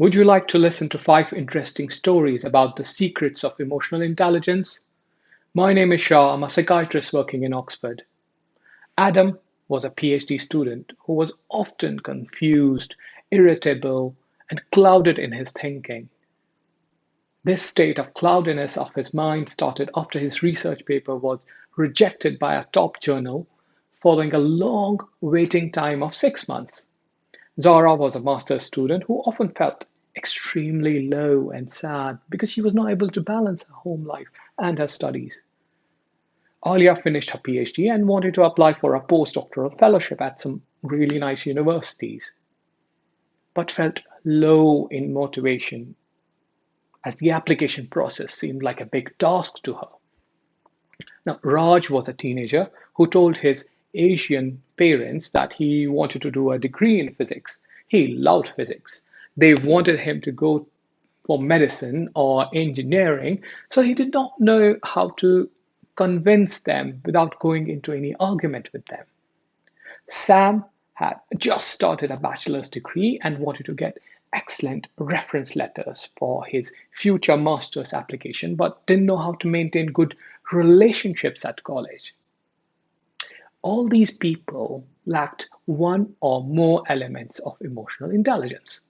Would you like to listen to 5 interesting stories about the secrets of emotional intelligence? My name is Shah. I'm a psychiatrist working in Oxford. Adam was a PhD student who was often confused, irritable, and clouded in his thinking. This state of cloudiness of his mind started after his research paper was rejected by a top journal following a long waiting time of 6 months. Zara was a master's student who often felt extremely low and sad because she was not able to balance her home life and her studies. Alia finished her PhD and wanted to apply for a postdoctoral fellowship at some really nice universities, but felt low in motivation as the application process seemed like a big task to her. Now, Raj was a teenager who told his Asian parents that he wanted to do a degree in physics. He loved physics. They wanted him to go for medicine or engineering, so he did not know how to convince them without going into any argument with them. Sam had just started a bachelor's degree and wanted to get excellent reference letters for his future master's application, but didn't know how to maintain good relationships at college. All these people lacked one or more elements of emotional intelligence.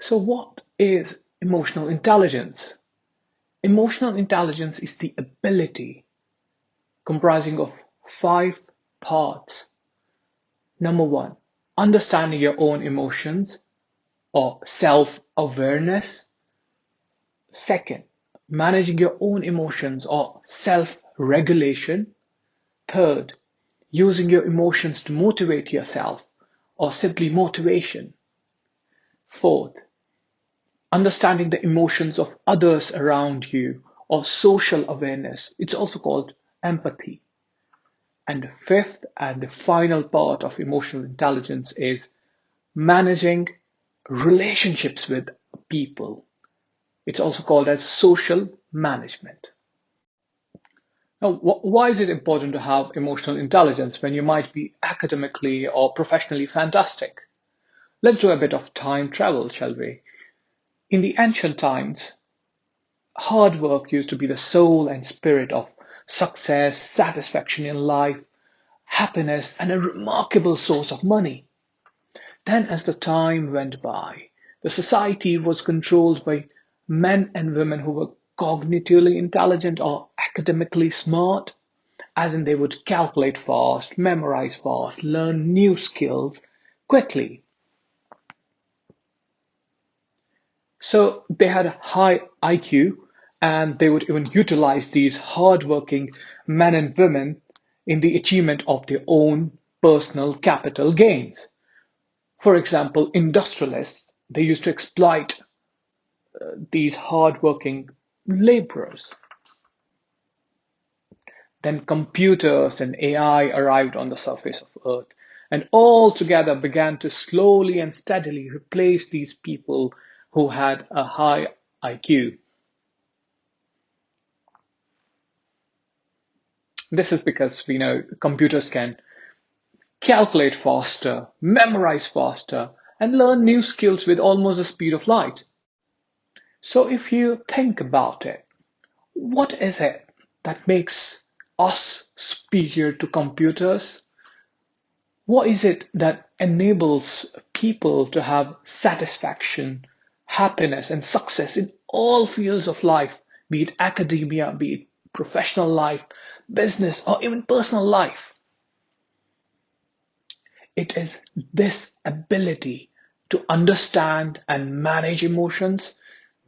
So, what is emotional intelligence? Emotional intelligence is the ability comprising of 5 parts. Number one, understanding your own emotions or self-awareness. Second, managing your own emotions or self-regulation. Third, using your emotions to motivate yourself or simply motivation. Fourth, understanding the emotions of others around you or social awareness. It's also called empathy. And the fifth and the final part of emotional intelligence is managing relationships with people. It's also called as social management. Now, why is it important to have emotional intelligence when you might be academically or professionally fantastic? Let's do a bit of time travel, shall we? In the ancient times, hard work used to be the soul and spirit of success, satisfaction in life, happiness, and a remarkable source of money. Then, as the time went by, the society was controlled by men and women who were cognitively intelligent or academically smart, as in they would calculate fast, memorize fast, learn new skills quickly. So they had a high IQ and they would even utilize these hardworking men and women in the achievement of their own personal capital gains. For example, industrialists, they used to exploit these hardworking laborers. Then computers and AI arrived on the surface of Earth and all together began to slowly and steadily replace these people who had a high IQ. This is because we know computers can calculate faster, memorize faster, and learn new skills with almost the speed of light. So if you think about it, what is it that makes us superior to computers? What is it that enables people to have satisfaction, happiness, and success in all fields of life, be it academia, be it professional life, business, or even personal life? It is this ability to understand and manage emotions,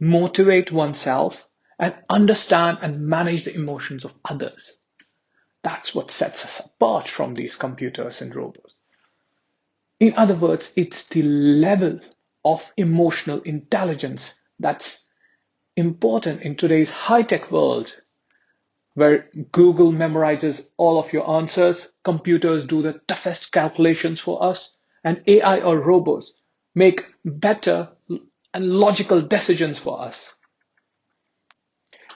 motivate oneself, and understand and manage the emotions of others. That's what sets us apart from these computers and robots. In other words, it's the level of emotional intelligence that's important in today's high-tech world where Google memorizes all of your answers, computers do the toughest calculations for us, and AI or robots make better and logical decisions for us.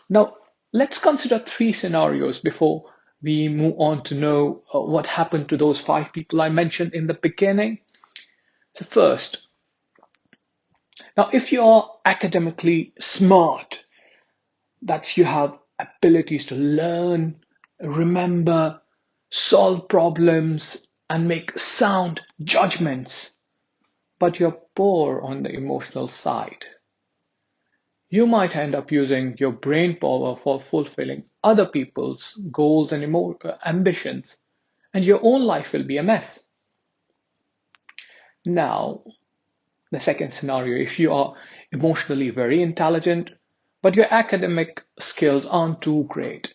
Now, let's consider 3 scenarios before we move on to know what happened to those 5 people I mentioned in the beginning. So, first, Now, if you are academically smart, that's you have abilities to learn, remember, solve problems, and make sound judgments, but you're poor on the emotional side. You might end up using your brain power for fulfilling other people's goals and ambitions, and your own life will be a mess. Now, the second scenario, if you are emotionally very intelligent, but your academic skills aren't too great,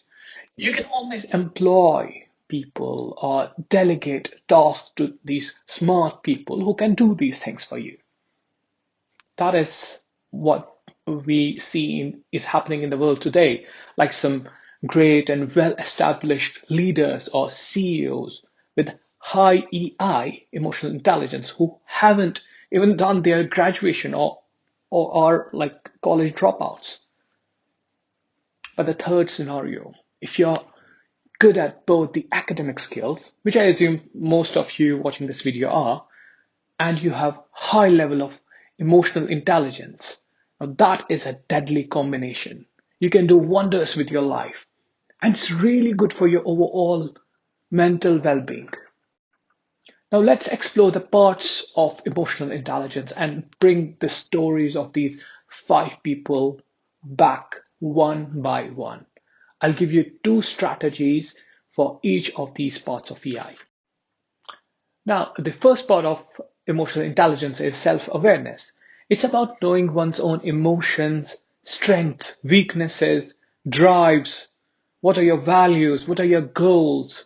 you can always employ people or delegate tasks to these smart people who can do these things for you. That is what we see is happening in the world today, like some great and well-established leaders or CEOs with high EI, emotional intelligence, who haven't even done their graduation or are like college dropouts. But the third scenario, if you're good at both the academic skills, which I assume most of you watching this video are, and you have high level of emotional intelligence. Now that is a deadly combination. You can do wonders with your life, and it's really good for your overall mental well-being. Now let's explore the parts of emotional intelligence and bring the stories of these 5 people back one by one. I'll give you 2 strategies for each of these parts of EI. Now, the first part of emotional intelligence is self-awareness. It's about knowing one's own emotions, strengths, weaknesses, drives. What are your values? What are your goals?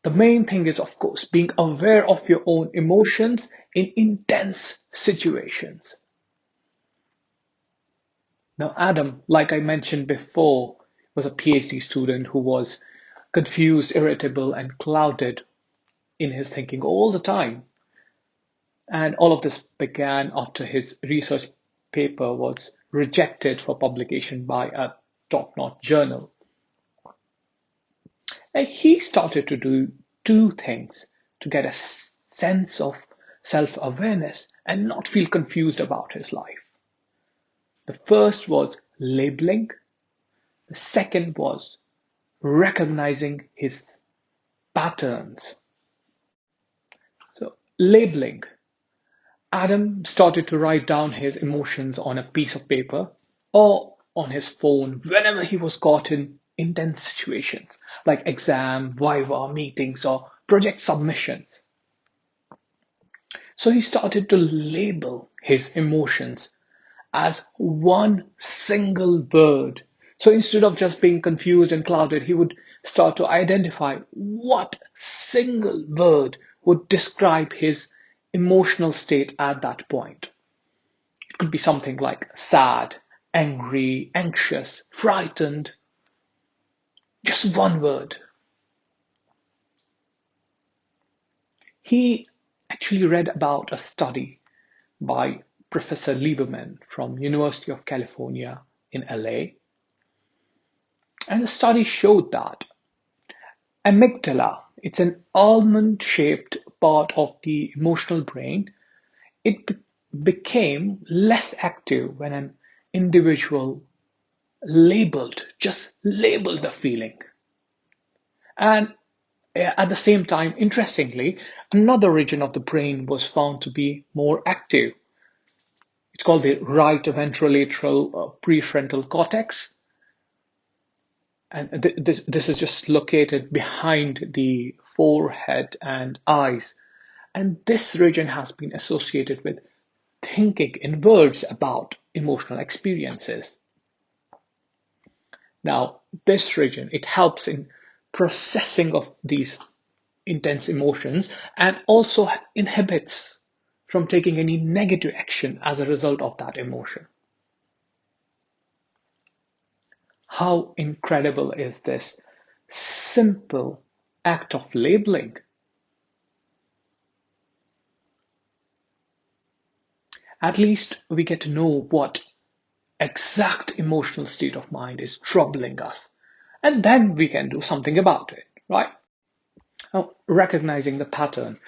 The main thing is, of course, being aware of your own emotions in intense situations. Now, Adam, like I mentioned before, was a PhD student who was confused, irritable, and clouded in his thinking all the time. And all of this began after his research paper was rejected for publication by a top-notch journal. And he started to do 2 things to get a sense of self-awareness and not feel confused about his life. The first was labeling. The second was recognizing his patterns. So, labeling. Adam started to write down his emotions on a piece of paper or on his phone whenever he was caught in intense situations like exam, viva, meetings, or project submissions. So he started to label his emotions as one single word. So instead of just being confused and clouded, he would start to identify what single word would describe his emotional state at that point. It could be something like sad, angry, anxious, frightened. Just one word. He actually read about a study by Professor Lieberman from University of California in LA. And the study showed that amygdala, it's an almond-shaped part of the emotional brain, it became less active when an individual just labeled the feeling. And at the same time, interestingly, another region of the brain was found to be more active. It's called the right ventrolateral prefrontal cortex. And this is just located behind the forehead and eyes. And this region has been associated with thinking in words about emotional experiences. Now, this region, it helps in processing of these intense emotions and also inhibits from taking any negative action as a result of that emotion. How incredible is this simple act of labeling? At least we get to know what exact emotional state of mind is troubling us, and then we can do something about it, right? Now, recognizing the pattern.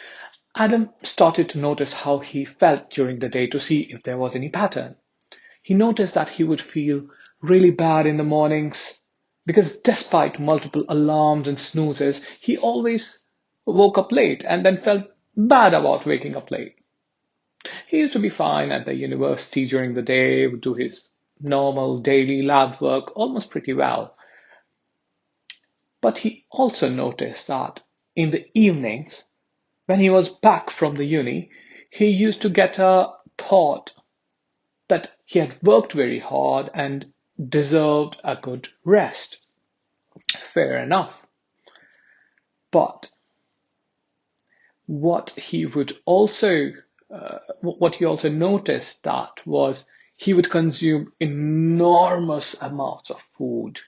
Adam started to notice how he felt during the day to see if there was any pattern. He noticed that he would feel really bad in the mornings because despite multiple alarms and snoozes, he always woke up late and then felt bad about waking up late. He used to be fine at the university during the day, would do his normal daily lab work almost pretty well. But he also noticed that in the evenings, when he was back from the uni, he used to get a thought that he had worked very hard and deserved a good rest. Fair enough. But what he would also what he also noticed that was he would consume enormous amounts of food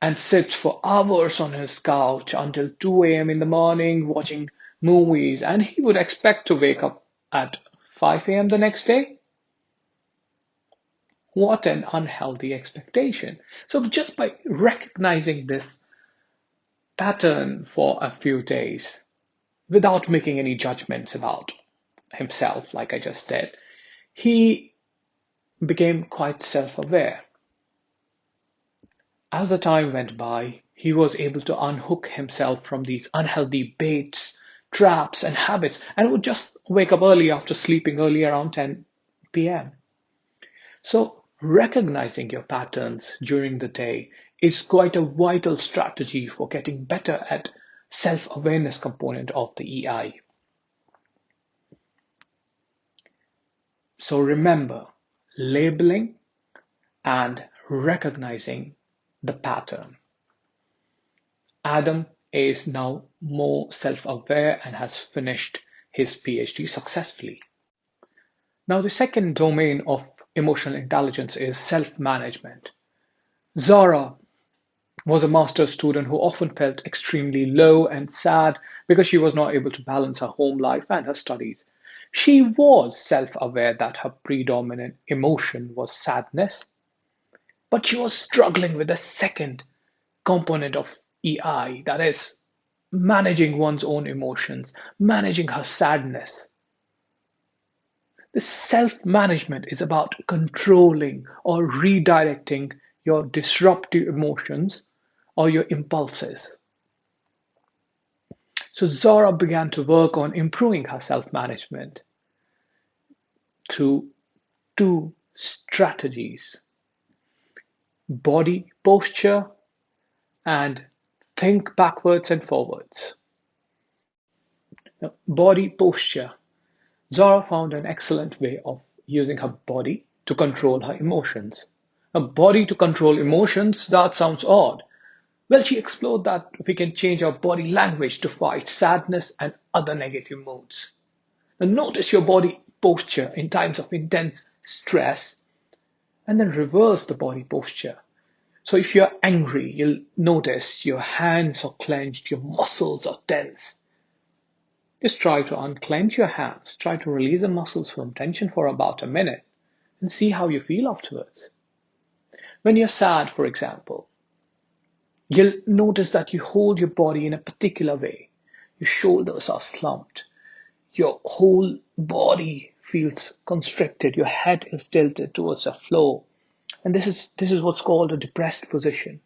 and sit for hours on his couch until 2 a.m. in the morning watching movies, and he would expect to wake up at 5 a.m. the next day. What an unhealthy expectation. So, just by recognizing this pattern for a few days without making any judgments about himself, like I just did, he became quite self aware. As the time went by, he was able to unhook himself from these unhealthy baits, traps, and habits, and would just wake up early after sleeping early around 10 p.m. So, recognizing your patterns during the day is quite a vital strategy for getting better at self-awareness component of the EI. So remember, labeling and recognizing the pattern. Adam is now more self-aware and has finished his PhD successfully. Now, the second domain of emotional intelligence is self-management. Zara was a master's student who often felt extremely low and sad because she was not able to balance her home life and her studies. She was self aware that her predominant emotion was sadness, but she was struggling with the second component of EI, that is, managing one's own emotions, managing her sadness. The self management is about controlling or redirecting your disruptive emotions or your impulses. So Zora began to work on improving her self management through two strategies: body posture and think backwards and forwards. Now, body posture. Zara found an excellent way of using her body to control her emotions. A body to control emotions, that sounds odd. Well, she explored that we can change our body language to fight sadness and other negative moods. Now, notice your body posture in times of intense stress and then reverse the body posture. So, if you're angry, you'll notice your hands are clenched, your muscles are tense. Just try to unclench your hands, try to release the muscles from tension for about a minute and see how you feel afterwards. When you're sad, for example, you'll notice that you hold your body in a particular way. Your shoulders are slumped. Your whole body feels constricted. Your head is tilted towards the floor. And this is what's called a depressed position.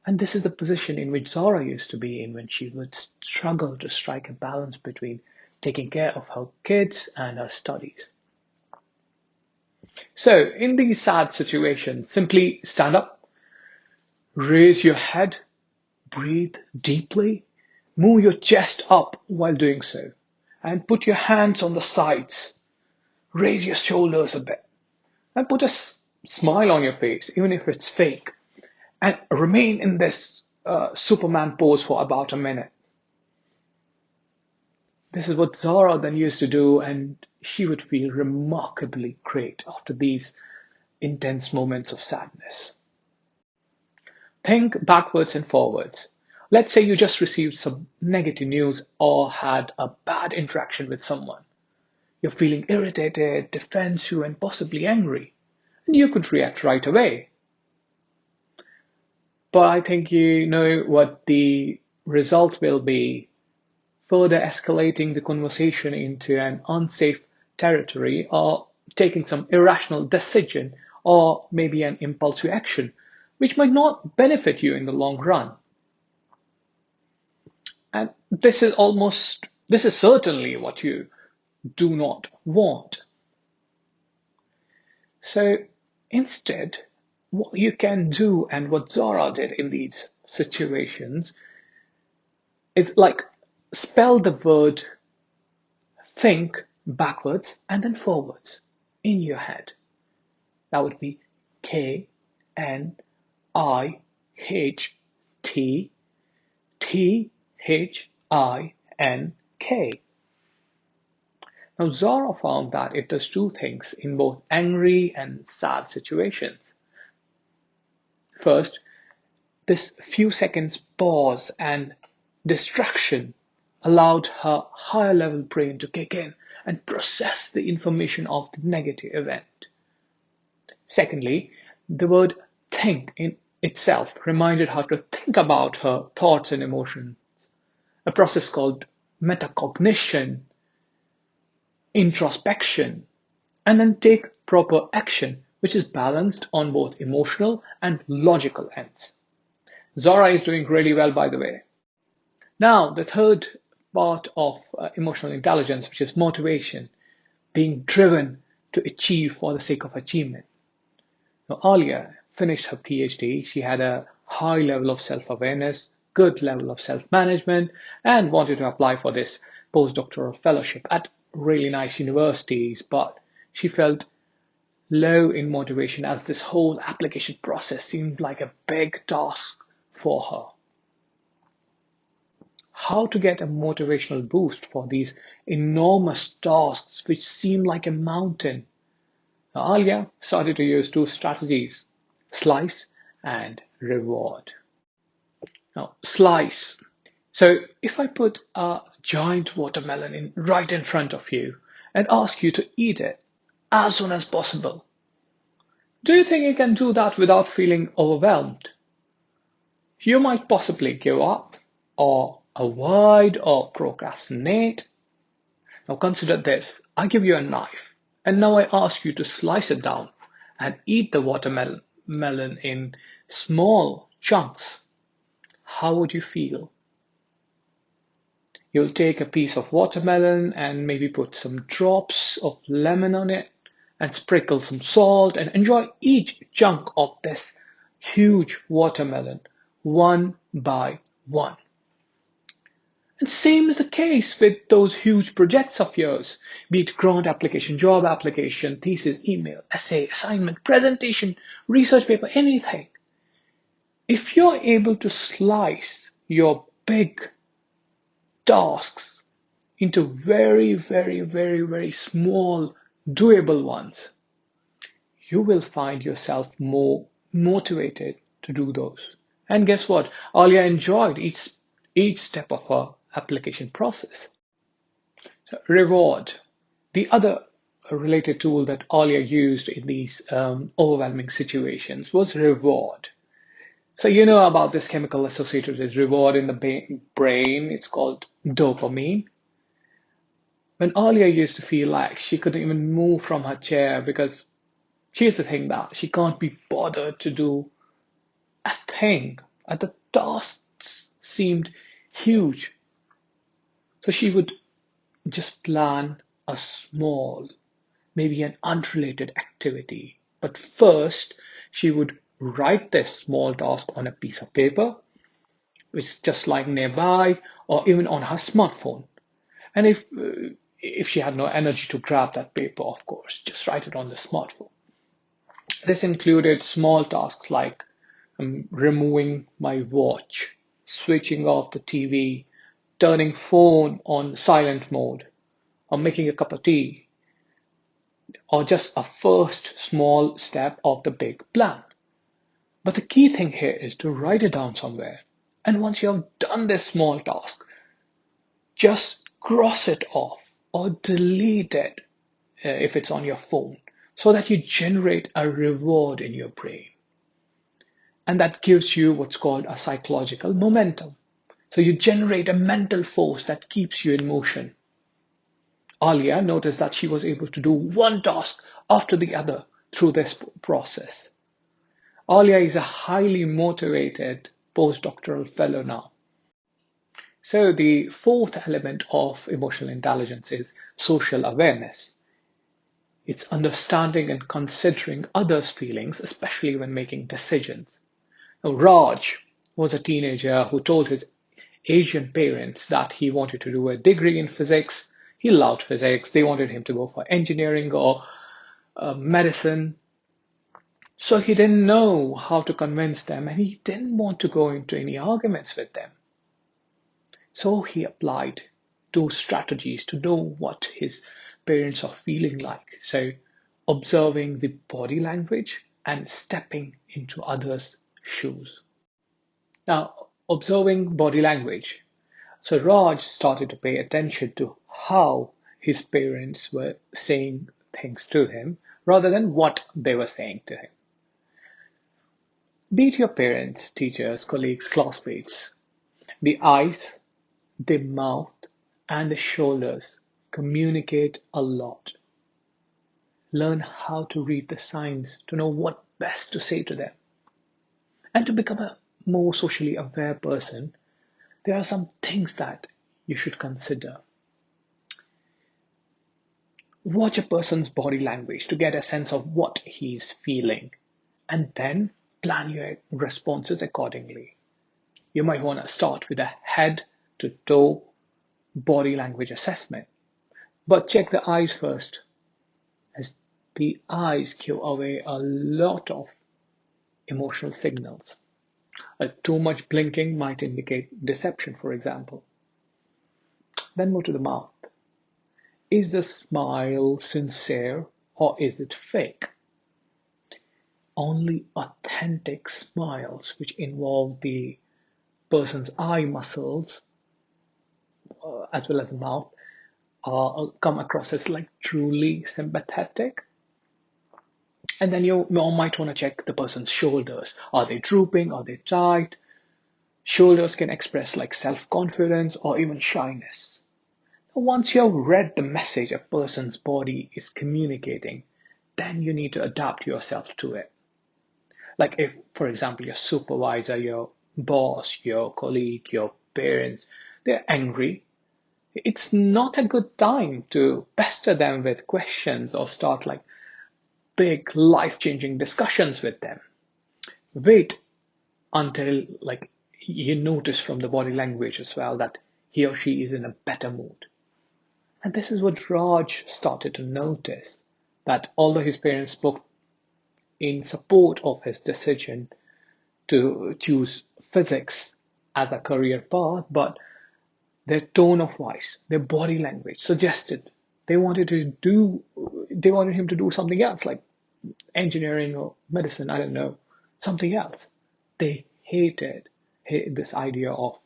And this is the position in which Zora used to be in when she would struggle to strike a balance between taking care of her kids and her studies. So, in these sad situations, simply stand up, raise your head, breathe deeply, move your chest up while doing so, and put your hands on the sides. Raise your shoulders a bit, and put a smile on your face, even if it's fake, and remain in this Superman pose for about a minute. This is what Zara then used to do, and she would feel remarkably great after these intense moments of sadness. Think backwards and forwards. Let's say you just received some negative news or had a bad interaction with someone. You're feeling irritated, defensive, and possibly angry. And you could react right away. But I think you know what the result will be further escalating the conversation into an unsafe territory, or taking some irrational decision, or maybe an impulsive action, which might not benefit you in the long run. And this is certainly what you do not want. So instead, what you can do, and what Zara did in these situations, is like spell the word think backwards and then forwards in your head. That would be KNIHT Now, Zara found that it does two things in both angry and sad situations. First, this few seconds pause and distraction allowed her higher level brain to kick in and process the information of the negative event. Secondly, the word think in itself reminded her to think about her thoughts and emotions, a process called metacognition, introspection, and then take proper action, which is balanced on both emotional and logical ends. Zara is doing really well, by the way. Now, the third part of emotional intelligence, which is motivation, being driven to achieve for the sake of achievement. Now, Alia finished her PhD. She had a high level of self-awareness, good level of self-management, and wanted to apply for this postdoctoral fellowship at really nice universities, but she felt low in motivation as this whole application process seemed like a big task for her. How to get a motivational boost for these enormous tasks which seem like a mountain? Now, Alia started to use two strategies: slice and reward. Now, slice. So if I put a giant watermelon right in front of you and ask you to eat it as soon as possible, do you think you can do that without feeling overwhelmed? You might possibly give up, or avoid, or procrastinate. Now consider this. I give you a knife, and now I ask you to slice it down and eat the watermelon in small chunks. How would you feel? You'll take a piece of watermelon and maybe put some drops of lemon on it and sprinkle some salt and enjoy each chunk of this huge watermelon one by one. And same is the case with those huge projects of yours, be it grant application, job application, thesis, email, essay, assignment, presentation, research paper, anything. If you're able to slice your big tasks into very, very, very, very small, doable ones, you will find yourself more motivated to do those. And guess what? Alia enjoyed each step of her application process. So, reward. The other related tool that Alia used in these overwhelming situations was reward. So you know about this chemical associated with reward in the brain. It's called dopamine. When Alia used to feel like she couldn't even move from her chair because here's the thing, that she can't be bothered to do a thing. And the tasks seemed huge. So she would just plan a small, maybe an unrelated activity. But first, she would write this small task on a piece of paper, which is just lying nearby, or even on her smartphone. And if she had no energy to grab that paper, of course, just write it on the smartphone. This included small tasks like removing my watch, switching off the TV, turning phone on silent mode, or making a cup of tea, or just a first small step of the big plan. But the key thing here is to write it down somewhere. And once you have done this small task, just cross it off or delete it if it's on your phone, so that you generate a reward in your brain. And that gives you what's called a psychological momentum. So you generate a mental force that keeps you in motion. Alia noticed that she was able to do one task after the other through this process. Alia is a highly motivated postdoctoral fellow now. So the fourth element of emotional intelligence is social awareness. It's understanding and considering others' feelings, especially when making decisions. Now, Raj was a teenager who told his Asian parents that he wanted to do a degree in physics. He loved physics. They wanted him to go for engineering or medicine. So he didn't know how to convince them and he didn't want to go into any arguments with them. So he applied those strategies to know what his parents are feeling like. So observing the body language and stepping into others' shoes. Now, observing body language. So Raj started to pay attention to how his parents were saying things to him rather than what they were saying to him. Be it your parents, teachers, colleagues, classmates, the eyes, the mouth, and the shoulders communicate a lot. Learn how to read the signs to know what best to say to them. And to become a more socially aware person, there are some things that you should consider. Watch a person's body language to get a sense of what he's feeling, and then plan your responses accordingly. You might want to start with a head to toe body language assessment, but check the eyes first, as the eyes give away a lot of emotional signals. Too much blinking might indicate deception, for example. Then move to the mouth. Is the smile sincere or is it fake? Only authentic smiles, which involve the person's eye muscles as well as the mouth, come across as like truly sympathetic. And then you might want to check the person's shoulders. Are they drooping? Are they tight? Shoulders can express like self-confidence or even shyness. Once you have read the message a person's body is communicating, then you need to adapt yourself to it. Like if, for example, your supervisor, your boss, your colleague, your parents, they're angry, it's not a good time to pester them with questions or start like big life-changing discussions with them. Wait until like you notice from the body language as well that he or she is in a better mood. And this is what Raj started to notice, that although his parents spoke in support of his decision to choose physics as a career path, but their tone of voice, their body language suggested they wanted him to do something else, like engineering or medicine, I don't know, something else. They hated this idea of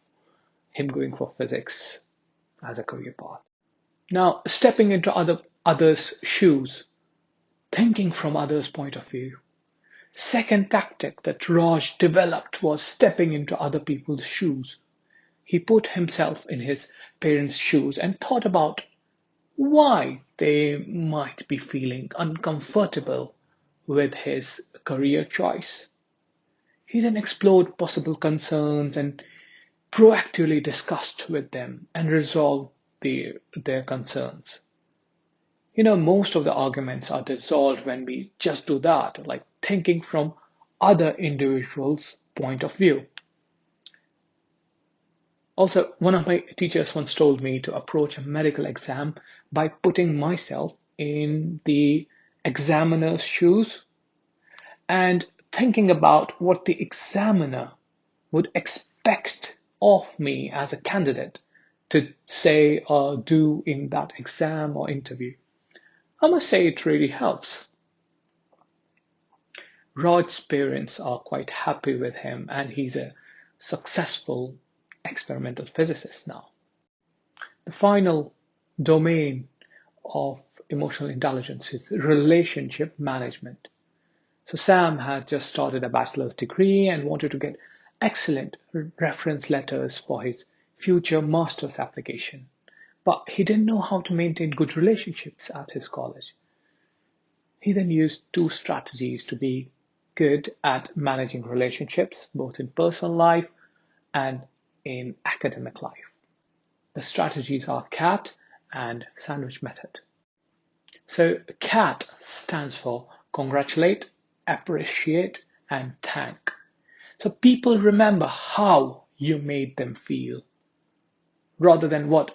him going for physics as a career path. Now, stepping into others' shoes, thinking from others' point of view. Second tactic that Raj developed was stepping into other people's shoes. He put himself in his parents' shoes and thought about why they might be feeling uncomfortable with his career choice. He then explored possible concerns and proactively discussed with them and resolved their concerns. Most of the arguments are dissolved when we just do that, like thinking from other individuals' point of view. Also, one of my teachers once told me to approach a medical exam by putting myself in the examiner's shoes and thinking about what the examiner would expect of me as a candidate to say or do in that exam or interview. I must say it really helps. Rod's parents are quite happy with him and he's a successful experimental physicist now. The final domain of emotional intelligence is relationship management. So Sam had just started a bachelor's degree and wanted to get excellent reference letters for his future master's application, but he didn't know how to maintain good relationships at his college. He then used two strategies to be good at managing relationships, both in personal life and in academic life. The strategies are CAT and sandwich method. So CAT stands for congratulate, appreciate, and thank. So people remember how you made them feel rather than what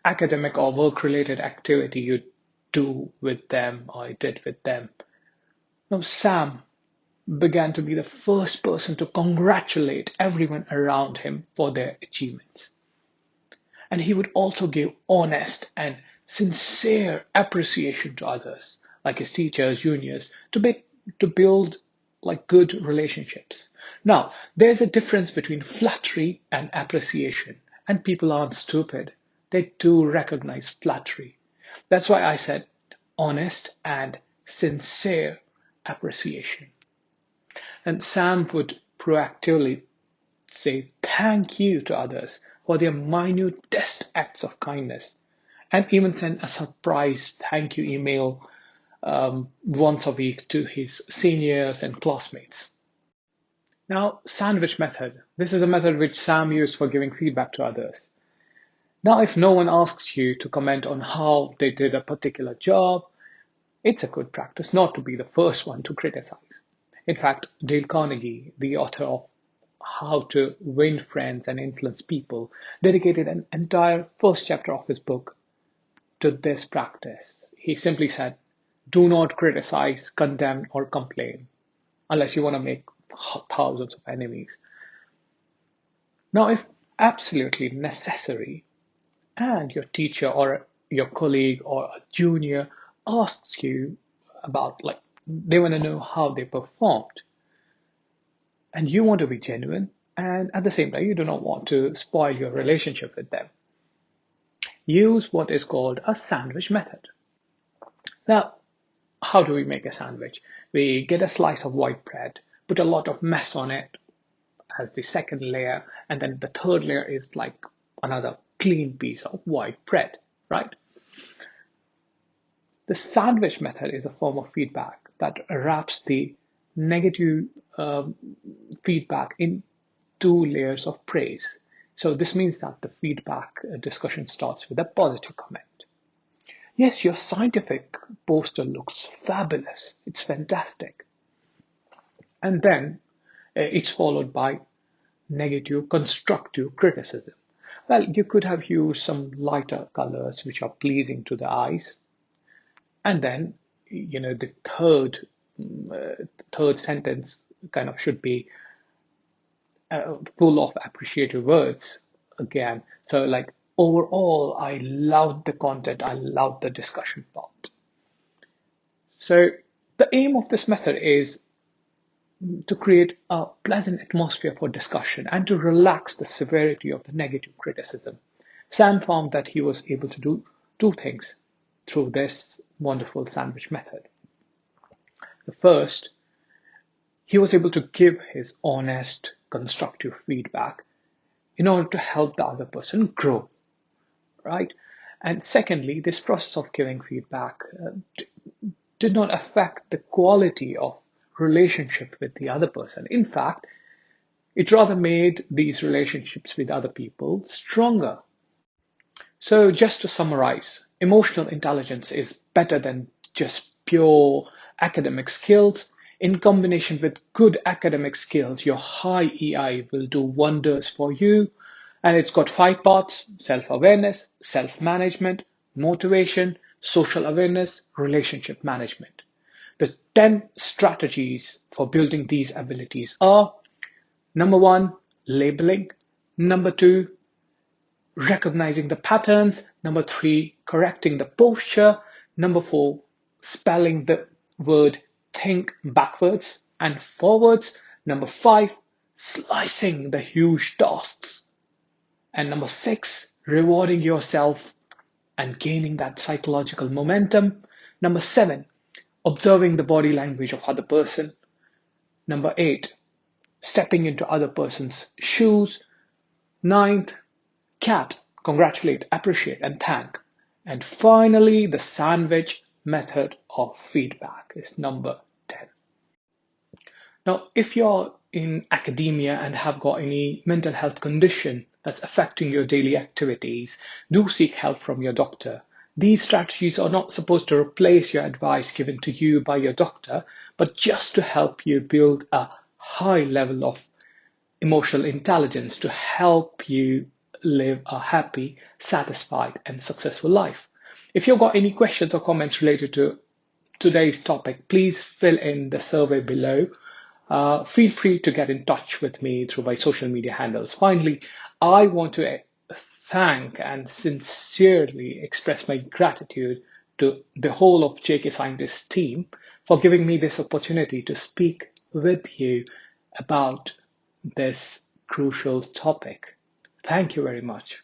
academic or work related activity you do with them or did with them. Now, Sam began to be the first person to congratulate everyone around him for their achievements. And he would also give honest and sincere appreciation to others, like his teachers, juniors, to build like good relationships. Now, there's a difference between flattery and appreciation, and people aren't stupid. They do recognize flattery. That's why I said honest and sincere appreciation. And Sam would proactively say thank you to others for their minutest acts of kindness and even send a surprise thank you email once a week to his seniors and classmates. Now, sandwich method. This is a method which Sam used for giving feedback to others. Now, if no one asks you to comment on how they did a particular job, it's a good practice not to be the first one to criticize. In fact, Dale Carnegie, the author of How to Win Friends and Influence People, dedicated an entire first chapter of his book to this practice. He simply said, do not criticize, condemn, or complain unless you want to make thousands of enemies. Now, if absolutely necessary, and your teacher or your colleague or a junior asks you about, like, they want to know how they performed, and you want to be genuine, and at the same time, you do not want to spoil your relationship with them, use what is called a sandwich method. Now, how do we make a sandwich? We get a slice of white bread, put a lot of mess on it as the second layer, and then the third layer is like another clean piece of white bread, right? The sandwich method is a form of feedback that wraps the negative feedback in two layers of praise. So this means that the feedback discussion starts with a positive comment. Yes, your scientific poster looks fabulous. It's fantastic. And then it's followed by negative constructive criticism. Well, you could have used some lighter colors which are pleasing to the eyes. And then, the third sentence kind of should be full of appreciative words again. So like, overall, I loved the content. I loved the discussion part. So the aim of this method is to create a pleasant atmosphere for discussion and to relax the severity of the negative criticism. Sam found that he was able to do two things through this wonderful sandwich method. The first, he was able to give his honest, constructive feedback in order to help the other person grow, right? And secondly, this process of giving feedback did not affect the quality of relationship with the other person. In fact, it rather made these relationships with other people stronger. So just to summarize, emotional intelligence is better than just pure academic skills. In combination with good academic skills, your high EI will do wonders for you. And it's got 5 parts: self-awareness, self-management, motivation, social awareness, relationship management. The 10 strategies for building these abilities are: number 1, labeling; number 2, recognizing the patterns; number 3, correcting the posture; number 4, spelling the word think backwards and forwards; number 5, slicing the huge tasks; and number 6, rewarding yourself and gaining that psychological momentum; number 7, observing the body language of other person; number 8, stepping into other person's shoes; ninth, cat, congratulate, appreciate, and thank. And finally, the sandwich method of feedback is number 10. Now, if you're in academia and have got any mental health condition that's affecting your daily activities, do seek help from your doctor. These strategies are not supposed to replace your advice given to you by your doctor, but just to help you build a high level of emotional intelligence to help you live a happy, satisfied, and successful life. If you've got any questions or comments related to today's topic, please fill in the survey below. Feel free to get in touch with me through my social media handles. Finally, I want to thank and sincerely express my gratitude to the whole of JK Scientist team for giving me this opportunity to speak with you about this crucial topic. Thank you very much.